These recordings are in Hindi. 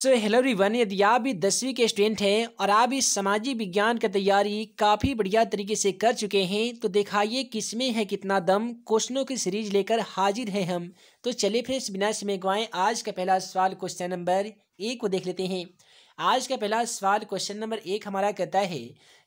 हेलो एवरीवन, यदि आप भी 10वीं के स्टूडेंट हैं और आप इस सामाजिक विज्ञान की तैयारी काफ़ी बढ़िया तरीके से कर चुके हैं तो दिखाइए किसमें है कितना दम। क्वेश्चनों की सीरीज लेकर हाजिर हैं हम। तो चलिए फिर बिना समय गवाएं आज का पहला सवाल क्वेश्चन नंबर 1 को देख लेते हैं। आज का पहला सवाल क्वेश्चन नंबर 1 हमारा कहता है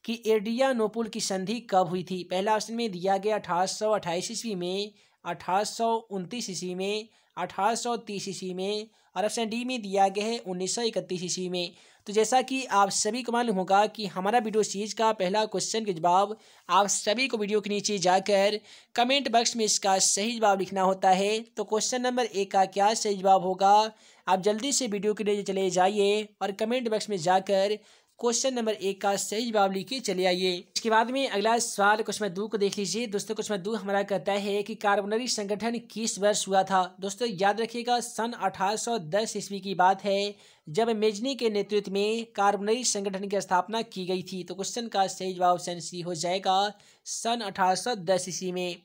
कि एड्रियानोपुल की संधि कब हुई थी। पहला ऑप्शन में दिया गया 1828 ईस्वी में, 1829 ईस्वी में, 1830 ईस्वी में, और ऑप्शन डी में दिया गया है 1931 ईस्वी में। तो जैसा कि आप सभी को मालूम होगा कि हमारा वीडियो सीरीज का पहला क्वेश्चन के जवाब आप सभी को वीडियो के नीचे जाकर कमेंट बॉक्स में इसका सही जवाब लिखना होता है। तो क्वेश्चन नंबर 1 का क्या सही जवाब होगा, आप जल्दी से वीडियो के लिए चले जाइए और कमेंट बॉक्स में जाकर क्वेश्चन नंबर 1 का सही जवाब लिख के चले आइए। इसके बाद में अगला सवाल क्वेश्चन नंबर 2 को देख लीजिए। दोस्तों क्वेश्चन नंबर 2 हमारा कहता है कि कार्बोनरी संगठन किस वर्ष हुआ था। दोस्तों याद रखिएगा सन 1810 ईस्वी की बात है जब मेजनी के नेतृत्व में कार्बोनरी संगठन की स्थापना की गई थी। तो क्वेश्चन का सही जवाब ऑप्शन सी हो जाएगा, सन 1810 ईस्वी में।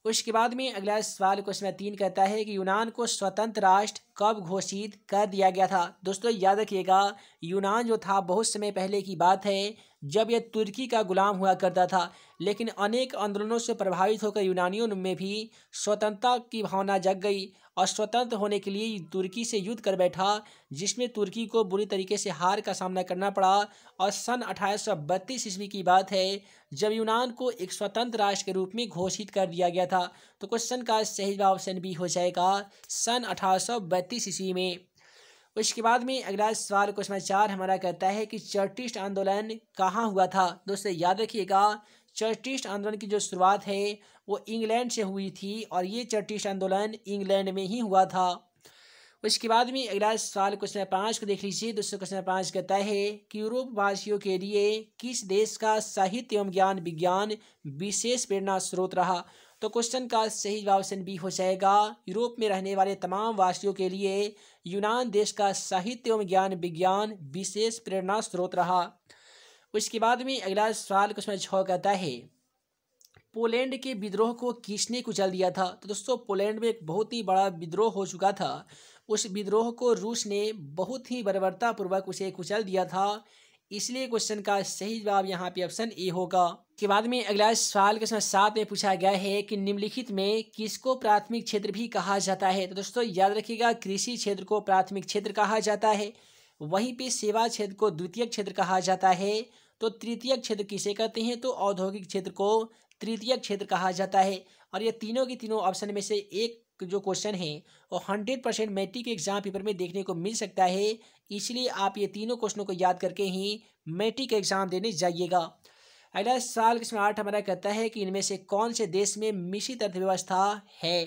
उसके बाद में अगला सवाल क्वेश्चन नंबर 3 कहता है कि यूनान को स्वतंत्र राष्ट्र कब घोषित कर दिया गया था। दोस्तों याद रखिएगा यूनान जो था बहुत समय पहले की बात है जब यह तुर्की का गुलाम हुआ करता था, लेकिन अनेक आंदोलनों से प्रभावित होकर यूनानियों में भी स्वतंत्रता की भावना जग गई और स्वतंत्र होने के लिए तुर्की से युद्ध कर बैठा, जिसमें तुर्की को बुरी तरीके से हार का सामना करना पड़ा। और सन 1832 ईस्वी की बात है जब यूनान को एक स्वतंत्र राष्ट्र के रूप में घोषित कर दिया गया था। तो क्वेश्चन का सही जवाब ऑप्शन बी हो जाएगा, सन 1832 ईस्वी में। उसके बाद में अगला सवाल क्वेश्चन नंबर 4 हमारा कहता है कि चार्टिस्ट आंदोलन कहाँ हुआ था। दोस्तों याद रखिएगा चार्टिस्ट आंदोलन की जो शुरुआत है वो इंग्लैंड से हुई थी और ये चार्टिस्ट आंदोलन इंग्लैंड में ही हुआ था। उसके बाद में अगला सवाल क्वेश्चन नंबर 5 को देख लीजिए। दोस्तों क्वेश्चन नंबर 5 कहता है कि यूरोप वासियों के लिए किस देश का साहित्य एवं ज्ञान विज्ञान विशेष प्रेरणा स्रोत रहा। तो क्वेश्चन का सही जवाब ऑप्शन बी हो जाएगा, यूरोप में रहने वाले तमाम वासियों के लिए यूनान देश का साहित्य एवं ज्ञान विज्ञान विशेष प्रेरणा स्रोत रहा। उसके बाद में अगला सवाल क्वेश्चन नंबर 6 कहता है पोलैंड के विद्रोह को किसने कुचल दिया था। तो दोस्तों पोलैंड में एक बहुत ही बड़ा विद्रोह हो चुका था, उस विद्रोह को रूस ने बहुत ही बर्बरतापूर्वक उसे कुचल दिया था, इसलिए क्वेश्चन का सही जवाब यहाँ पे ऑप्शन ए होगा। के बाद में अगला सवाल क्वेश्चन 7 में पूछा गया है कि निम्नलिखित में किसको प्राथमिक क्षेत्र भी कहा जाता है। तो दोस्तों याद रखिएगा कृषि क्षेत्र को प्राथमिक क्षेत्र कहा जाता है, वहीं पे सेवा क्षेत्र को द्वितीयक क्षेत्र कहा जाता है। तो तृतीयक क्षेत्र किसे कहते हैं, तो औद्योगिक क्षेत्र को तृतीयक क्षेत्र कहा जाता है। और ये तीनों की तीनों ऑप्शन में से एक जो क्वेश्चन है वो 100% मैट्रिक के एग्जाम पेपर में देखने को मिल सकता है, इसलिए आप ये तीनों क्वेश्चनों को याद करके ही मैट्रिक एग्जाम देने जाइएगा। अगला सवाल क्वेश्चन 8 हमारा कहता है कि इनमें से कौन से देश में मिश्रित अर्थव्यवस्था है।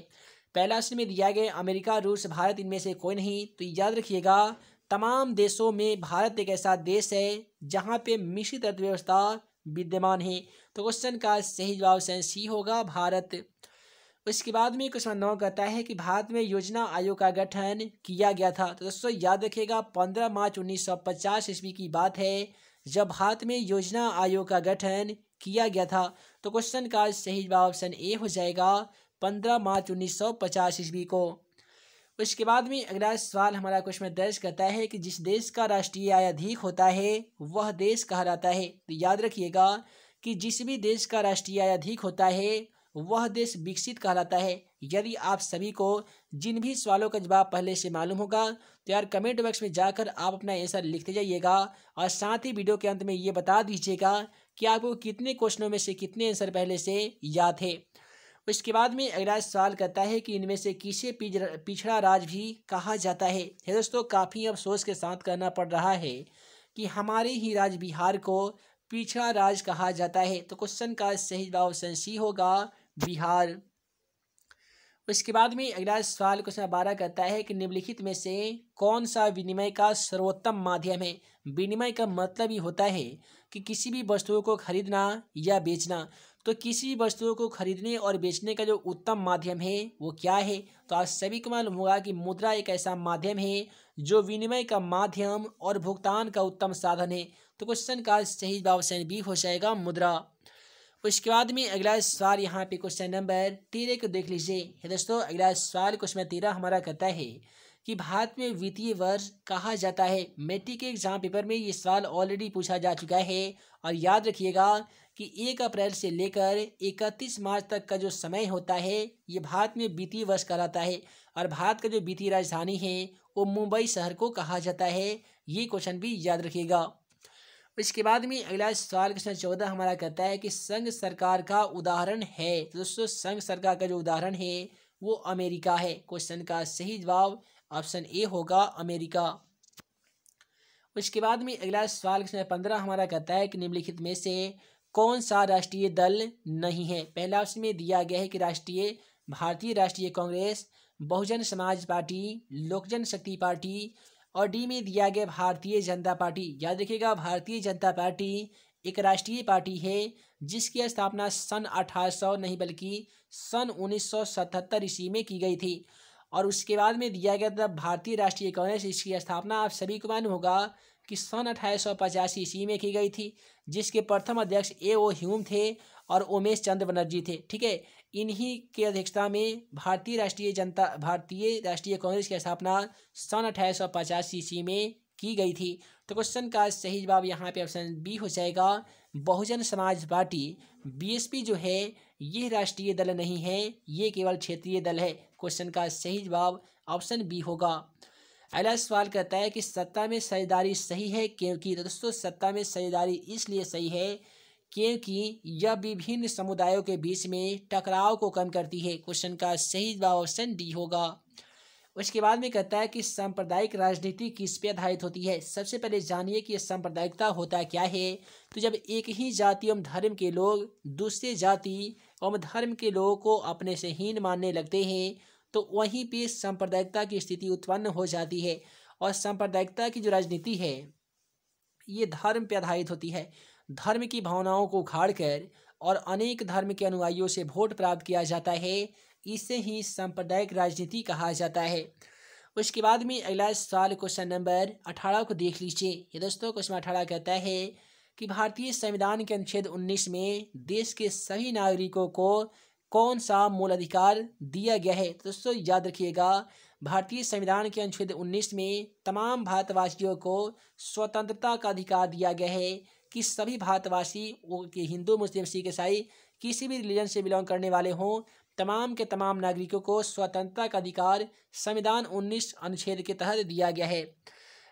पहला ऑप्शन में दिया गया अमेरिका, रूस, भारत, इनमें से कोई नहीं। तो याद रखिएगा तमाम देशों में भारत एक ऐसा देश है जहाँ पे मिश्रित अर्थव्यवस्था विद्यमान है। तो क्वेश्चन का सही जवाब सी होगा, भारत। उसके बाद में क्वेश्चन 9 कहता है कि भारत में योजना आयोग का गठन किया गया था। तो दोस्तों याद रखिएगा 15 मार्च 1950 ईस्वी की बात है जब भारत में योजना आयोग का गठन किया गया था। तो क्वेश्चन का सही जवाब ऑप्शन ए हो जाएगा, 15 मार्च 1950 ईस्वी को। उसके बाद में अगला सवाल हमारा क्वेश्चन 10 कहता है कि जिस देश का राष्ट्रीय आय अधिक होता है वह देश कहलाता है। तो याद रखिएगा कि जिस भी देश का राष्ट्रीय आय अधिक होता है वह देश विकसित कहलाता है। यदि आप सभी को जिन भी सवालों का जवाब पहले से मालूम होगा तो यार कमेंट बॉक्स में जाकर आप अपना आंसर लिखते जाइएगा और साथ ही वीडियो के अंत में ये बता दीजिएगा कि आपको कितने क्वेश्चनों में से कितने आंसर पहले से याद है। उसके बाद में अगला सवाल कहता है कि इनमें से किसे पिछड़ा राज्य भी कहा जाता है। दोस्तों काफ़ी अफसोस के साथ कहना पड़ रहा है कि हमारे ही राज्य बिहार को पिछड़ा राज्य कहा जाता है। तो क्वेश्चन का सही जवाब ऑप्शन सी होगा, बिहार। उसके बाद में अगला सवाल क्वेश्चन 12 कहता है कि निम्नलिखित में से कौन सा विनिमय का सर्वोत्तम माध्यम है। विनिमय का मतलब ही होता है कि किसी भी वस्तुओं को खरीदना या बेचना। तो किसी भी वस्तुओं को खरीदने और बेचने का जो उत्तम माध्यम है वो क्या है। तो आज सभी को मालूम होगा कि मुद्रा एक ऐसा माध्यम है जो विनिमय का माध्यम और भुगतान का उत्तम साधन है। तो क्वेश्चन का सही जवाब ऑप्शन बी हो जाएगा, मुद्रा। उसके बाद में अगला सवाल यहाँ पे क्वेश्चन नंबर 13 को देख लीजिए। दोस्तों अगला सवाल क्वेश्चन 13 हमारा कहता है कि भारत में वित्तीय वर्ष कहा जाता है। मैट्रिक के एग्जाम पेपर में ये सवाल ऑलरेडी पूछा जा चुका है। और याद रखिएगा कि 1 अप्रैल से लेकर 31 मार्च तक का जो समय होता है ये भारत में वित्तीय वर्ष कहलाता है। और भारत का जो वित्तीय राजधानी है वो मुंबई शहर को कहा जाता है। ये क्वेश्चन भी याद रखिएगा। इसके बाद में अगला सवाल क्वेश्चन 14 हमारा कहता है कि संघ सरकार का उदाहरण है। तो दोस्तों संघ सरकार का जो उदाहरण है वो अमेरिका है। क्वेश्चन का सही जवाब ऑप्शन ए होगा अमेरिका। उसके बाद में अगला सवाल क्वेश्चन 15 हमारा कहता है कि निम्नलिखित में से कौन सा राष्ट्रीय दल नहीं है। पहला ऑप्शन में दिया गया है कि भारतीय राष्ट्रीय कांग्रेस, बहुजन समाज पार्टी, लोक जनशक्ति पार्टी, और डी में दिया गया भारतीय जनता पार्टी। याद रखिएगा भारतीय जनता पार्टी एक राष्ट्रीय पार्टी है जिसकी स्थापना सन 1800 नहीं बल्कि सन 1977 ईस्वी में की गई थी। और उसके बाद में दिया गया था भारतीय राष्ट्रीय कांग्रेस। इसकी स्थापना आप सभी को मालूम होगा कि सन 1885 ईस्वी में की गई थी, जिसके प्रथम अध्यक्ष A.O. ह्यूम थे और उमेश चंद्र बनर्जी थे। ठीक है, इन्हीं के अध्यक्षता में भारतीय राष्ट्रीय कांग्रेस की स्थापना सन 1885 ईस्वी में की गई थी। तो क्वेश्चन का सही जवाब यहाँ पे ऑप्शन बी हो जाएगा बहुजन समाज पार्टी। BSP जो है ये राष्ट्रीय दल नहीं है, ये केवल क्षेत्रीय दल है। क्वेश्चन का सही जवाब ऑप्शन बी होगा। अगला सवाल कहता है कि सत्ता में साझेदारी सही है क्योंकि। दोस्तों सत्ता में साझेदारी इसलिए सही है क्योंकि यह विभिन्न समुदायों के बीच में टकराव को कम करती है। क्वेश्चन का सही जवाब ऑप्शन डी होगा। उसके बाद में कहता है कि सांप्रदायिक राजनीति किस पे आधारित होती है। सबसे पहले जानिए कि सांप्रदायिकता होता क्या है। तो जब एक ही जाति एवं धर्म के लोग दूसरे जाति एवं धर्म के लोगों को अपने से हीन मानने लगते हैं तो वहीं पे सांप्रदायिकता की स्थिति उत्पन्न हो जाती है। और सांप्रदायिकता की जो राजनीति है ये धर्म पे आधारित होती है। धर्म की भावनाओं को उखाड़कर और अनेक धर्म के अनुयायियों से वोट प्राप्त किया जाता है, इसे ही सांप्रदायिक राजनीति कहा जाता है। उसके बाद में अगला सवाल क्वेश्चन नंबर 18 को देख लीजिए। ये दोस्तों क्वेश्चन 18 कहता है कि भारतीय संविधान के अनुच्छेद 19 में देश के सभी नागरिकों को कौन सा मूल अधिकार दिया गया है। तो दोस्तों याद रखिएगा भारतीय संविधान के अनुच्छेद 19 में तमाम भारतवासियों को स्वतंत्रता का अधिकार दिया गया है कि सभी भारतवासी, वो कि हिंदू, मुस्लिम, सिख, ईसाई किसी भी रिलीजन से बिलोंग करने वाले हों, तमाम के तमाम नागरिकों को स्वतंत्रता का अधिकार संविधान 19 अनुच्छेद के तहत दिया गया है।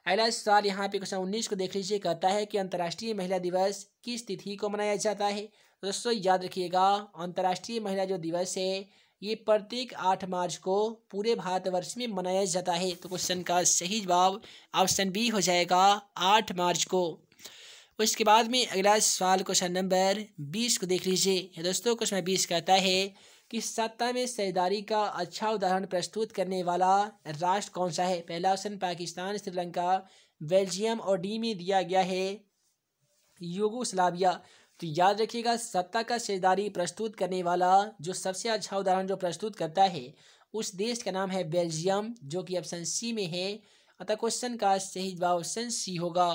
अगला सवाल यहाँ पे क्वेश्चन 19 को देख लीजिए। कहता है कि अंतर्राष्ट्रीय महिला दिवस किस तिथि को मनाया जाता है। दोस्तों याद रखिएगा अंतर्राष्ट्रीय महिला जो दिवस है ये प्रत्येक 8 मार्च को पूरे भारतवर्ष में मनाया जाता है। तो क्वेश्चन का सही जवाब ऑप्शन बी हो जाएगा 8 मार्च को। उसके बाद में अगला सवाल क्वेश्चन नंबर 20 को देख लीजिए। दोस्तों क्वेश्चन 20 कहता है कि सत्ता में साझेदारी का अच्छा उदाहरण प्रस्तुत करने वाला राष्ट्र कौन सा है। पहला ऑप्शन पाकिस्तान, श्रीलंका, बेल्जियम, और डी में दिया गया है यूगोस्लाविया। तो याद रखिएगा सत्ता का साझेदारी प्रस्तुत करने वाला जो सबसे अच्छा उदाहरण जो प्रस्तुत करता है उस देश का नाम है बेल्जियम, जो कि ऑप्शन सी में है। अतः क्वेश्चन का सही जवाब ऑप्शन सी होगा।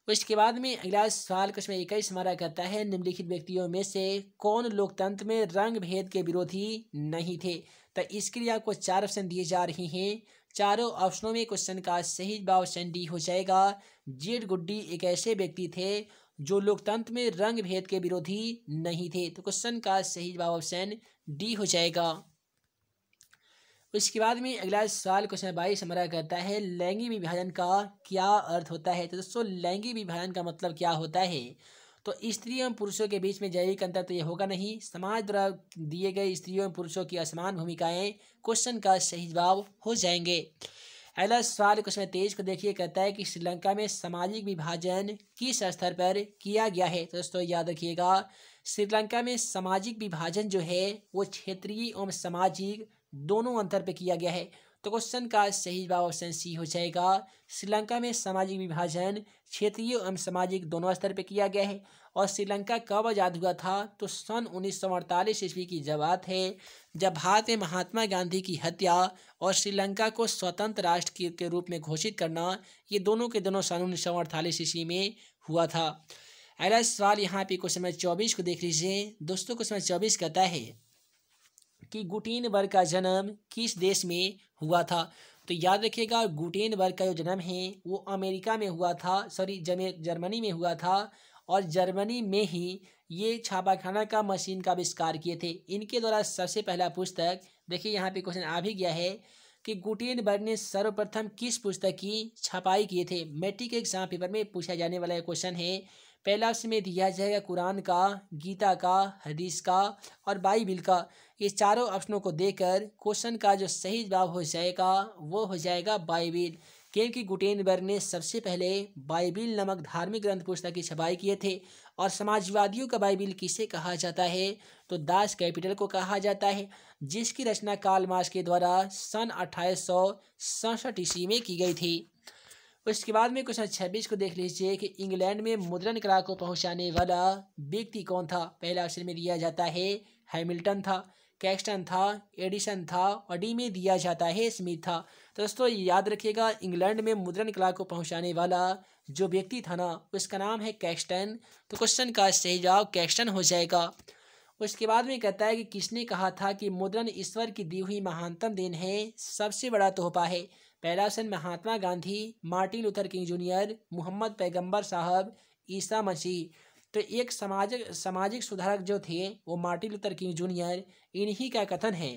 उसके बाद में अगला सवाल क्वेश्चन 21 हमारा कहता है निम्नलिखित व्यक्तियों में से कौन लोकतंत्र में रंग भेद के विरोधी नहीं थे। तो इसके लिए आपको 4 ऑप्शन दिए जा रहे हैं। चारों ऑप्शनों में क्वेश्चन का सही जवाब ऑप्शन डी हो जाएगा। जेड गुड्डी एक ऐसे व्यक्ति थे जो लोकतंत्र में रंग भेद के विरोधी नहीं थे। तो क्वेश्चन का सही जवाब ऑप्शन डी हो जाएगा। उसके बाद में अगला सवाल क्वेश्चन 22 हमारा कहता है लैंगिक विभाजन का क्या अर्थ होता है। तो दोस्तों लैंगिक विभाजन का मतलब क्या होता है। तो स्त्री एवं पुरुषों के बीच में जैविक अंतर तो ये होगा नहीं। समाज द्वारा दिए गए स्त्रियों एवं पुरुषों की असमान भूमिकाएं क्वेश्चन का सही जवाब हो जाएंगे। अगला सवाल क्वेश्चन 23 को देखिए। कहता है कि श्रीलंका में सामाजिक विभाजन किस स्तर पर किया गया है। तो दोस्तों याद रखिएगा श्रीलंका में सामाजिक विभाजन जो है वो क्षेत्रीय एवं सामाजिक दोनों अंतर पे किया गया है। तो क्वेश्चन का सही जवाब ऑप्शन सी हो जाएगा। श्रीलंका में सामाजिक विभाजन क्षेत्रीय एवं सामाजिक दोनों स्तर पे किया गया है। और श्रीलंका कब आज़ाद हुआ था तो सन 1948 ईस्वी की जब बात है, जब भारत में महात्मा गांधी की हत्या और श्रीलंका को स्वतंत्र राष्ट्र के रूप में घोषित करना, ये दोनों के दोनों सन 1948 ईस्वी में हुआ था। अगला सवाल यहाँ पे क्वेश्चन नंबर 24 को देख लीजिए। दोस्तों क्वेश्चन नंबर 24 कहता है कि गुटेनबर्ग का जन्म किस देश में हुआ था। तो याद रखिएगा गुटेनबर्ग का जो जन्म है वो अमेरिका में हुआ था, सॉरी जर्मनी में हुआ था, और जर्मनी में ही ये छापाखाना का मशीन का आविष्कार किए थे। इनके द्वारा सबसे पहला पुस्तक, देखिए यहाँ पे क्वेश्चन आ भी गया है कि गुटेनबर्ग ने सर्वप्रथम किस पुस्तक की छपाई किए थे। मैट्रिक एग्जाम पेपर में पूछा जाने वाला क्वेश्चन है। पहला ऑप्शन में दिया जाएगा कुरान का, गीता का, हदीस का और बाइबिल का। ये चारों ऑप्शनों को देकर क्वेश्चन का जो सही जवाब हो जाएगा वो हो जाएगा बाइबिल, क्योंकि गुटेनबर्ग ने सबसे पहले बाइबिल नामक धार्मिक ग्रंथ पुस्तक की छपाई किए थे। और समाजवादियों का बाइबिल किसे कहा जाता है, तो दास कैपिटल को कहा जाता है, जिसकी रचना कार्ल मार्क्स के द्वारा सन 1867 ईस्वी में की गई थी। उसके बाद में क्वेश्चन 26 को देख लीजिए कि इंग्लैंड में मुद्रण कला को पहुंचाने वाला व्यक्ति कौन था। पहला ऑप्शन में दिया जाता है हैमिल्टन था, कैक्सटन था, एडिसन था, और डी में दिया जाता है स्मिथ था। तो दोस्तों याद रखिएगा इंग्लैंड में मुद्रण कला को पहुंचाने वाला जो व्यक्ति था ना उसका नाम है कैक्सटन। तो क्वेश्चन का सही जवाब कैक्सटन हो जाएगा। उसके बाद में कहता है कि किसने कहा था कि मुद्रण ईश्वर की दी हुई महानतम देन है, सबसे बड़ा तोहफा है। पहला option Mahatma Gandhi, Martin Luther King junior, Muhammad पैगंबर साहब, ईसा मसीह। तो एक सामाजिक सुधारक जो थे वो मार्टिन लूथर किंग जूनियर, इन्हीं का कथन है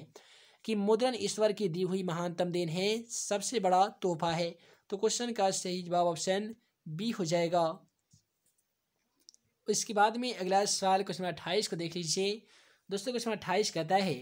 कि मुद्रण ईश्वर की दी हुई महानतम देन है, सबसे बड़ा तोहफा है। तो क्वेश्चन का सही जवाब ऑप्शन बी हो जाएगा। इसके बाद में अगला सवाल क्वेश्चन 28 को देख लीजिए। दोस्तों क्वेश्चन 28 कहता है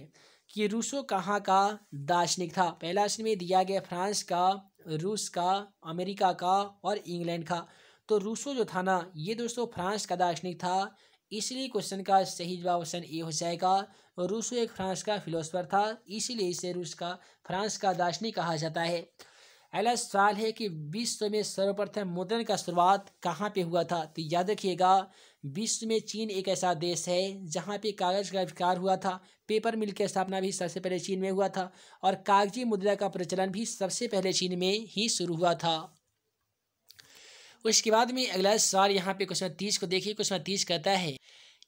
कि रूसो कहाँ का दार्शनिक था। पहला ऑप्शन में दिया गया फ्रांस का, रूस का, अमेरिका का और इंग्लैंड का। तो रूसो जो था ना ये दोस्तों फ्रांस का दार्शनिक था, इसलिए क्वेश्चन का सही जवाब ऑप्शन ए हो जाएगा। रूसो एक फ्रांस का फिलोसफर था, इसीलिए इसे फ्रांस का दार्शनिक कहा जाता है। अगला सवाल है कि विश्व में सर्वप्रथम मुद्रण का शुरुआत कहाँ पे हुआ था। तो याद रखिएगा विश्व में चीन एक ऐसा देश है जहाँ पे कागज का आविष्कार हुआ था। पेपर मिल की स्थापना भी सबसे पहले चीन में हुआ था और कागजी मुद्रा का प्रचलन भी सबसे पहले चीन में ही शुरू हुआ था। उसके बाद में अगला सवाल यहाँ पे क्वेश्चन 30 को देखिए। क्वेश्चन 30 कहता है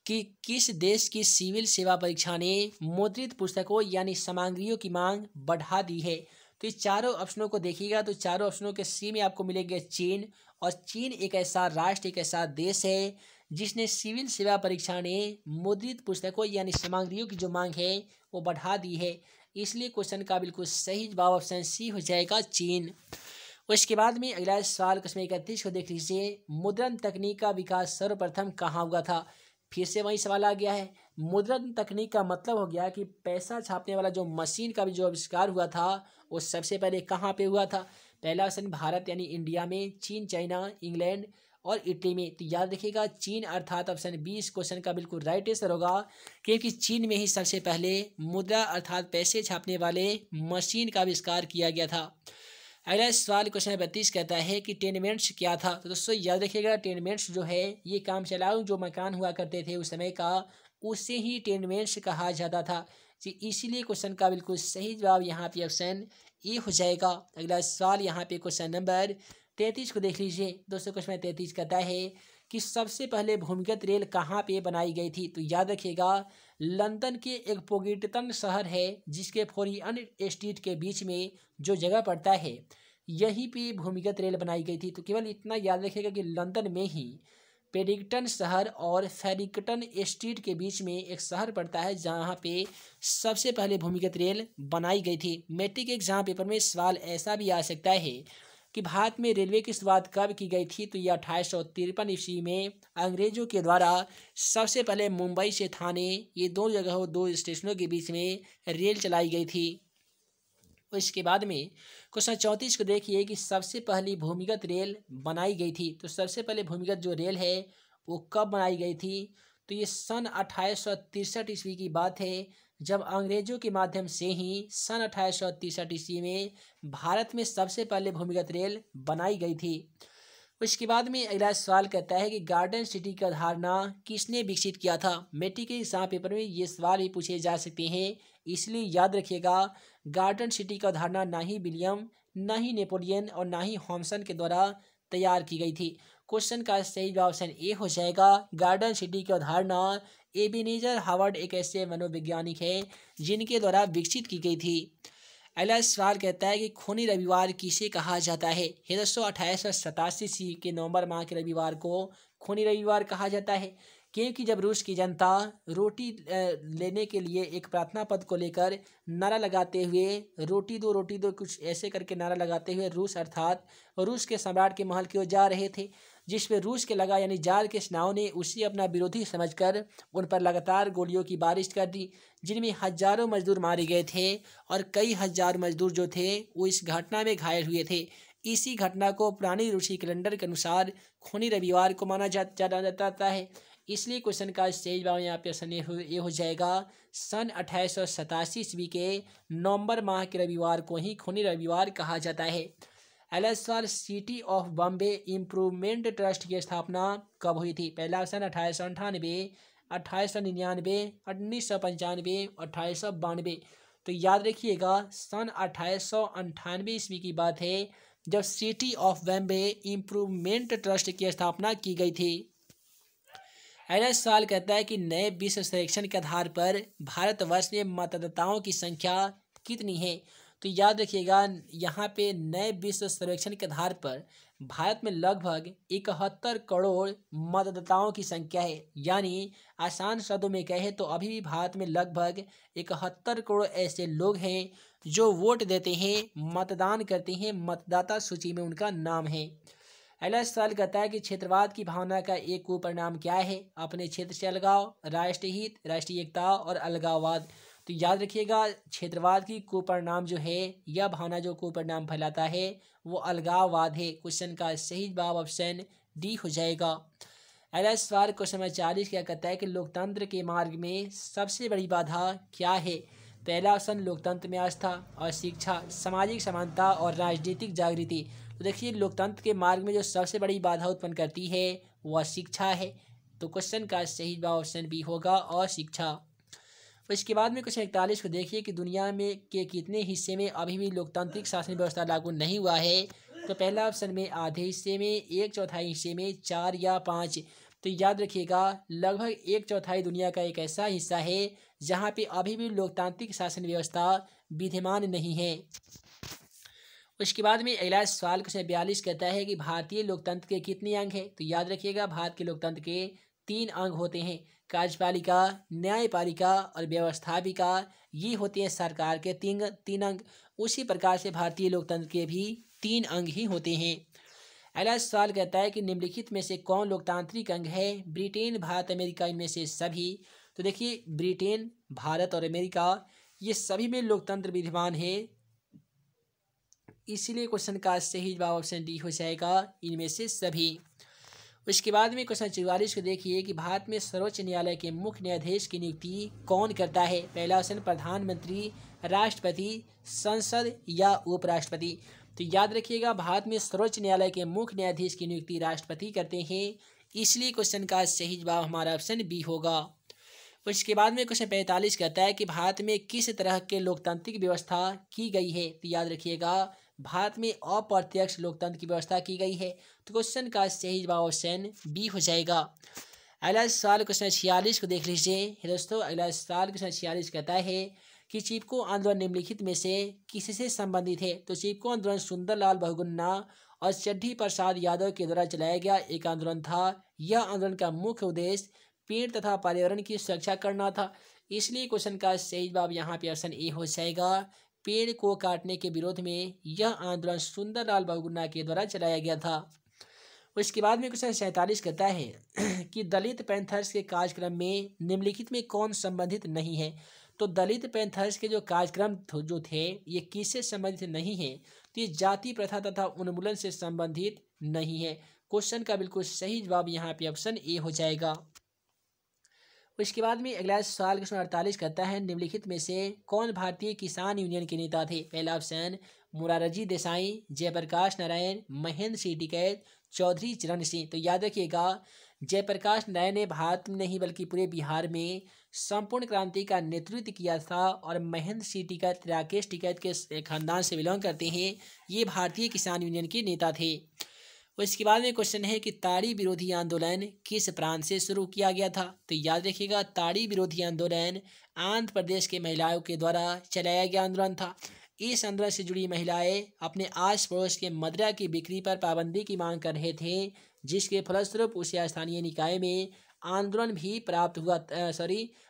कि किस देश की सिविल सेवा परीक्षा ने मुद्रित पुस्तकों यानी सामग्रियों की मांग बढ़ा दी है। तो इस चारों ऑप्शनों को देखिएगा तो चारों ऑप्शनों के सी में आपको मिलेंगे चीन, और चीन एक ऐसा राष्ट्र, एक ऐसा देश है जिसने सिविल सेवा परीक्षा ने मुद्रित पुस्तकों यानी सामग्रियों की जो मांग है वो बढ़ा दी है, इसलिए क्वेश्चन का बिल्कुल सही जवाब ऑप्शन सी हो जाएगा, चीन। उसके बाद में अगला सवाल क्वेश्चन 31 को देख लीजिए। मुद्रण तकनीक का विकास सर्वप्रथम कहाँ हुआ था। फिर से वही सवाल आ गया है। मुद्रण तकनीक का मतलब हो गया कि पैसा छापने वाला जो मशीन का भी जो आविष्कार हुआ था वो सबसे पहले कहाँ पे हुआ था। पहला ऑप्शन भारत यानी इंडिया में, चीन, चाइना, इंग्लैंड और इटली में। तो याद रखिएगा चीन अर्थात ऑप्शन 20 क्वेश्चन का बिल्कुल राइट आंसर होगा, क्योंकि चीन में ही सबसे पहले मुद्रा अर्थात पैसे छापने वाले मशीन का आविष्कार किया गया था। अगला सवाल क्वेश्चन 32 कहता है कि टेनमेंट्स क्या था। तो दोस्तों याद रखिएगा टेनमेंट्स जो है ये काम चलाऊ जो मकान हुआ करते थे उस समय का, उससे ही टेनमेंट्स कहा जाता था जी, इसीलिए क्वेश्चन का बिल्कुल सही जवाब यहाँ पे ऑप्शन ए हो जाएगा। अगला सवाल यहाँ पे क्वेश्चन नंबर 33 को देख लीजिए। दोस्तों क्वेश्चन 33 कहता है कि सबसे पहले भूमिगत रेल कहाँ पे बनाई गई थी। तो याद रखिएगा लंदन के एक पोगिटन शहर है जिसके फोरियन स्ट्रीट के बीच में जो जगह पड़ता है यहीं पे भूमिगत रेल बनाई गई थी। तो केवल इतना याद रखिएगा कि लंदन में ही पेडिंगटन शहर और फेरिंगटन स्ट्रीट के बीच में एक शहर पड़ता है जहाँ पे सबसे पहले भूमिगत रेल बनाई गई थी। मैट्रिक एग्जाम पेपर में सवाल ऐसा भी आ सकता है कि भारत में रेलवे की शुरुआत कब की गई थी। तो यह 1853 ईस्वी में अंग्रेजों के द्वारा सबसे पहले मुंबई से थाने, ये दो जगहों, दो स्टेशनों के बीच में रेल चलाई गई थी। इसके बाद में क्वेश्चन 34 को देखिए कि सबसे पहली भूमिगत रेल बनाई गई थी। तो सबसे पहले भूमिगत जो रेल है वो कब बनाई गई थी। तो ये सन 1863 ईस्वी की बात है, जब अंग्रेजों के माध्यम से ही सन 1863 ईस्वी में भारत में सबसे पहले भूमिगत रेल बनाई गई थी। उसके बाद में अगला सवाल कहता है कि गार्डन सिटी की अवधारणा किसने विकसित किया था। मैट्रिक के एग्जाम पेपर में ये सवाल भी पूछे जा सकते हैं, इसलिए याद रखिएगा गार्डन सिटी की अवधारणा ना ही विलियम, ना ही नेपोलियन और ना ही थॉमसन के द्वारा तैयार की गई थी। क्वेश्चन का सही जवाब ऑप्शन ए हो जाएगा। गार्डन सिटी की अवधारणा एबेनेजर हावर्ड एक ऐसे मनोवैज्ञानिक है जिनके द्वारा विकसित की गई थी। अगला सवाल कहता है कि खूनी रविवार किसे कहा जाता है। ये दोस्तों 1887 ईस्वी के नवंबर माह के रविवार को खूनी रविवार कहा जाता है, क्योंकि जब रूस की जनता रोटी लेने के लिए एक प्रार्थना पद को लेकर नारा लगाते हुए रोटी दो कुछ ऐसे करके नारा लगाते हुए रूस अर्थात रूस के सम्राट के महल की ओर जा रहे थे, जिस पे रूस के लगा यानी जार के सेनाओं ने उसे अपना विरोधी समझकर उन पर लगातार गोलियों की बारिश कर दी, जिनमें हजारों मजदूर मारे गए थे और कई हजार मजदूर जो थे वो इस घटना में घायल हुए थे। इसी घटना को पुरानी रूसी कैलेंडर के अनुसार खूनी रविवार को माना जाता है। इसलिए क्वेश्चन का सही जवाब यहाँ पे ये हो जाएगा सन 1887 ईस्वी के नवंबर माह के रविवार को ही खूनी रविवार कहा जाता है। अगला सवाल, city of Bombay improvement trust की स्थापना कब हुई थी। पहला ऑप्शन 1898, 1899, 1995, 1892। तो याद रखिएगा सन 1898 ईस्वी की बात है जब city of Bombay improvement trust की स्थापना की गई थी। अगला सवाल कहता है कि नए विश्व सर्वेक्षण के आधार पर भारतवर्ष में मतदाताओं की संख्या कितनी है। तो याद रखिएगा यहाँ पे नए विश्व सर्वेक्षण के आधार पर भारत में लगभग 71 करोड़ मतदाताओं की संख्या है। यानी आसान शब्दों में कहे तो अभी भी भारत में लगभग 71 करोड़ ऐसे लोग हैं जो वोट देते हैं, मतदान करते हैं, मतदाता सूची में उनका नाम है। अगला सवाल कहता है कि क्षेत्रवाद की भावना का एक कुपरिणाम क्या है। अपने क्षेत्र से अलगाव, राष्ट्रीय हित, राष्ट्रीय एकता और अलगाववाद। तो याद रखिएगा क्षेत्रवाद की कुपरिणाम जो है यह भावना जो कुपरिणाम फैलाता है वो अलगाववाद है। क्वेश्चन का सही जवाब ऑप्शन डी हो जाएगा। अगला सवाल क्वेश्चन नंबर 40 क्या कहता है कि लोकतंत्र के मार्ग में सबसे बड़ी बाधा क्या है। पहला ऑप्शन लोकतंत्र में आस्था और शिक्षा, सामाजिक समानता और राजनीतिक जागृति। तो देखिए लोकतंत्र के मार्ग में जो सबसे बड़ी बाधा उत्पन्न करती है वह शिक्षा है। तो क्वेश्चन का सही जवाब ऑप्शन बी होगा और शिक्षा। तो इसके बाद में क्वेश्चन 41 को देखिए कि दुनिया में के कितने हिस्से में अभी भी लोकतांत्रिक शासन व्यवस्था लागू नहीं हुआ है। तो पहला ऑप्शन में आधे हिस्से में, 1/4 हिस्से में, 4 या 5। तो याद रखिएगा लगभग 1/4 दुनिया का एक ऐसा हिस्सा है जहाँ पे अभी भी लोकतांत्रिक शासन व्यवस्था विद्यमान नहीं है। उसके बाद में अगला सवाल क्वेश्चन 42 कहता है कि भारतीय लोकतंत्र के कितने अंग हैं। तो याद रखिएगा भारत के लोकतंत्र के 3 अंग होते हैं, कार्यपालिका, न्यायपालिका और व्यवस्थापिका। ये होते हैं सरकार के 3 अंग। उसी प्रकार से भारतीय लोकतंत्र के भी 3 अंग ही होते हैं। अगला सवाल कहता है कि निम्नलिखित में से कौन लोकतांत्रिक अंग है। ब्रिटेन, भारत, अमेरिका, इनमें से सभी। तो देखिए ब्रिटेन, भारत और अमेरिका ये सभी में लोकतंत्र विद्यमान है, इसीलिए क्वेश्चन का सही जवाब ऑप्शन डी हो जाएगा इनमें से सभी। उसके बाद में क्वेश्चन 44 को देखिए कि भारत में सर्वोच्च न्यायालय के मुख्य न्यायाधीश की नियुक्ति कौन करता है। पहला ऑप्शन प्रधानमंत्री, राष्ट्रपति, संसद या उपराष्ट्रपति। तो याद रखिएगा भारत में सर्वोच्च न्यायालय के मुख्य न्यायाधीश की नियुक्ति राष्ट्रपति करते हैं, इसलिए क्वेश्चन का सही जवाब हमारा ऑप्शन बी होगा। उसके बाद में क्वेश्चन 45 कहता है कि भारत में किस तरह के लोकतांत्रिक व्यवस्था की गई है। तो याद रखिएगा भारत में अप्रत्यक्ष लोकतंत्र की व्यवस्था की गई है। तो क्वेश्चन का सही जवाब ऑप्शन बी हो जाएगा। अगला सवाल क्वेश्चन 46 को देख लीजिए दोस्तों। अगला सवाल क्वेश्चन 46 कहता है कि चिपको आंदोलन निम्नलिखित में से किससे संबंधित है। तो चिपको आंदोलन सुंदरलाल बहुगुणा और चड्ढी प्रसाद यादव के द्वारा चलाया गया एक आंदोलन था। यह आंदोलन का मुख्य उद्देश्य पेड़ तथा पर्यावरण की सुरक्षा करना था, इसलिए क्वेश्चन का सही जवाब यहाँ पे ऑप्शन ए हो जाएगा। पेड़ को काटने के विरोध में यह आंदोलन सुंदरलाल बहुगुणा के द्वारा चलाया गया था। उसके बाद में क्वेश्चन 47 कहता है कि दलित पैंथर्स के कार्यक्रम में निम्नलिखित में कौन संबंधित नहीं है। तो दलित पैंथर्स के जो कार्यक्रम जो थे ये किससे संबंधित नहीं है। तो ये जाति प्रथा तथा उन्मूलन से संबंधित नहीं है। क्वेश्चन का बिल्कुल सही जवाब यहाँ पे ऑप्शन ए हो जाएगा। उसके बाद में अगला सवाल क्वेश्चन 48 करता है निम्नलिखित में से कौन भारतीय किसान यूनियन के नेता थे। पहला ऑप्शन मोरारजी देसाई, जयप्रकाश नारायण, महेंद्र सिंह टिकैत, चौधरी चरण सिंह। तो याद रखिएगा जयप्रकाश नारायण ने भारत में नहीं बल्कि पूरे बिहार में संपूर्ण क्रांति का नेतृत्व किया था और महेंद्र सिंह टिकैत राकेश टिकैत के खानदान से बिलोंग करते हैं। ये भारतीय किसान यूनियन के नेता थे। उसके बाद में क्वेश्चन है कि ताड़ी विरोधी आंदोलन किस प्रांत से शुरू किया गया था। तो याद रखिएगा ताड़ी विरोधी आंदोलन आंध्र प्रदेश के महिलाओं के द्वारा चलाया गया आंदोलन था। इस आंदोलन से जुड़ी महिलाएं अपने आस पड़ोस के मदिरा की बिक्री पर पाबंदी की मांग कर रहे थे, जिसके फलस्वरूप उसे स्थानीय निकाय में आंदोलन भी प्राप्त हुआ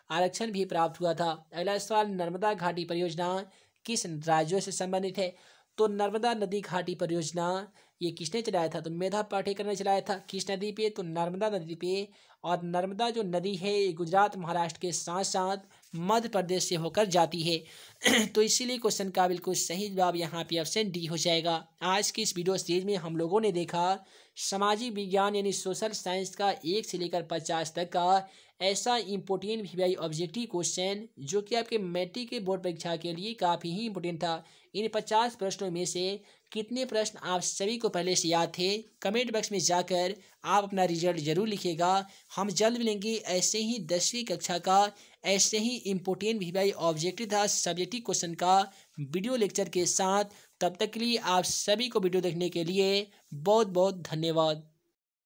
आरक्षण भी प्राप्त हुआ था। अगला सवाल, नर्मदा घाटी परियोजना किस राज्यों से संबंधित है? तो नर्मदा नदी घाटी परियोजना ये किसने चलाया था? तो मेधा पाटेकर ने चलाया था। किस नदी पे? तो नर्मदा नदी पे। और नर्मदा जो नदी है ये गुजरात महाराष्ट्र के साथ साथ मध्य प्रदेश से होकर जाती है। तो इसीलिए क्वेश्चन का बिल्कुल सही जवाब यहाँ पे ऑप्शन डी हो जाएगा। आज की इस वीडियो सीरीज में हम लोगों ने देखा सामाजिक विज्ञान यानी सोशल साइंस का 1 से लेकर 50 तक का ऐसा इम्पोर्टेंट वीआई ऑब्जेक्टिव क्वेश्चन जो कि आपके मैट्रिक के बोर्ड परीक्षा के लिए काफ़ी ही इम्पोर्टेंट था। इन 50 प्रश्नों में से कितने प्रश्न आप सभी को पहले से याद थे? कमेंट बॉक्स में जाकर आप अपना रिजल्ट जरूर लिखिएगा। हम जल्द मिलेंगे ऐसे ही 10वीं कक्षा का ऐसे ही इम्पोर्टेंट वीआई ऑब्जेक्टिव था सब्जेक्टिव क्वेश्चन का वीडियो लेक्चर के साथ। तब तक के लिए आप सभी को वीडियो देखने के लिए बहुत बहुत धन्यवाद।